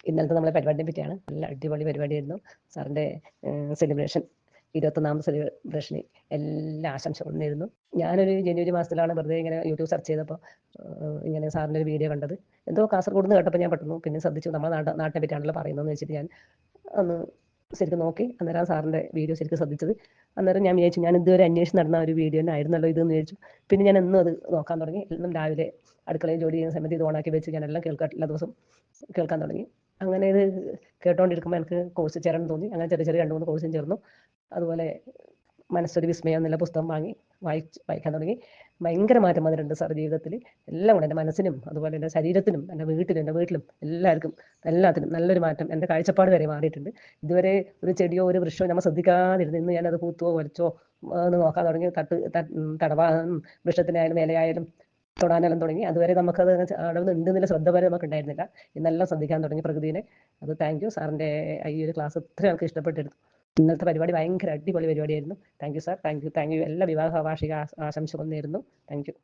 ഇന്നലത്തെ നമ്മളെ പരിപാടിയെ പറ്റിയാണ്. നല്ല അടിപൊളി പരിപാടിയായിരുന്നു. സാറിൻ്റെ സെലിബ്രേഷൻ 21ാമത് സെലിബ്രേഷന് എല്ലാ ആശംസകളും നേരുന്നു. ഞാനൊരു ജനുവരി മാസത്തിലാണ് വെറുതെ ഇങ്ങനെ യൂട്യൂബ് സെർച്ച് ചെയ്തപ്പോൾ ഇങ്ങനെ സാറിൻ്റെ ഒരു വീഡിയോ കണ്ടത്. എന്തോ കാസർഗോഡ് നിന്ന് കേട്ടപ്പോൾ ഞാൻ പെട്ടെന്ന് പിന്നെ ശ്രദ്ധിച്ചു. നമ്മുടെ നാട്ടിനെ പറ്റിയാണല്ലോ പറയുന്നതെന്ന് വെച്ചിട്ട് ഞാൻ ഒന്ന് ശരിക്കും നോക്കി. അന്നേരം സാറിൻ്റെ വീഡിയോ ശരിക്കും ശ്രദ്ധിച്ചത്. അന്നേരം ഞാൻ വിചാരിച്ചു, ഞാൻ ഇതുവരെ അന്വേഷിച്ച് നടന്ന ഒരു വീഡിയോ തന്നെ ആയിരുന്നല്ലോ ഇതെന്ന് വിചാരിച്ചു. പിന്നെ ഞാൻ എന്നും അത് നോക്കാൻ തുടങ്ങി. എന്നും രാവിലെ അടുക്കളയിൽ ജോലി ചെയ്യുന്ന സമയത്ത് ഇത് ഓണാക്കി വെച്ച് ഞാനെല്ലാം എല്ലാ ദിവസവും കേൾക്കാൻ തുടങ്ങി. അങ്ങനെ ഇത് കേട്ടോണ്ടിരിക്കുമ്പോൾ എനിക്ക് കോഴ്സ് ചേരണം തോന്നി. അങ്ങനെ ചെറിയ 2-3 കോഴ്സും ചേർന്നു. അതുപോലെ മനസ്സൊരു വിസ്മയം എന്നുള്ള പുസ്തകം വാങ്ങി വായിക്കാൻ തുടങ്ങി. ഭയങ്കര മാറ്റം വന്നിട്ടുണ്ട് സാർ ജീവിതത്തിൽ. എല്ലാം കൂടെ എൻ്റെ മനസ്സിനും അതുപോലെ എൻ്റെ ശരീരത്തിനും എൻ്റെ വീട്ടിലും എല്ലാത്തിനും നല്ലൊരു മാറ്റം. എൻ്റെ കാഴ്ചപ്പാട് വരെ മാറിയിട്ടുണ്ട്. ഇതുവരെ ഒരു ചെടിയോ ഒരു വൃക്ഷമോ നമ്മൾ ശ്രദ്ധിക്കാതിരുന്നു. ഇന്ന് ഞാനത് പൂത്തുവോ വലിച്ചോ എന്ന് നോക്കാൻ തുടങ്ങി. തടവാനും വൃക്ഷത്തിനായാലും ഇലയായാലും തൊടാനെല്ലാം തുടങ്ങി. അതുവരെ നമുക്കത് അവിടെ ഉണ്ടെന്നുള്ള ശ്രദ്ധ വരെ നമുക്ക് ഉണ്ടായിരുന്നില്ല. ഇന്നെല്ലാം ശ്രദ്ധിക്കാൻ തുടങ്ങി പ്രകൃതിനെ. അത് താങ്ക് യു സാറിൻ്റെ ഈ ഒരു ക്ലാസ് ഒത്തിരി നമുക്ക് ഇഷ്ടപ്പെട്ടെടുത്തു. ഇന്നത്തെ പരിപാടി ഭയങ്കര അടിപൊളി പരിപാടിയായിരുന്നു. Thank you sir. Thank you. എല്ലാ വിവാഹ വാർഷിക ആശംസകളും നേരുന്നു. Thank you.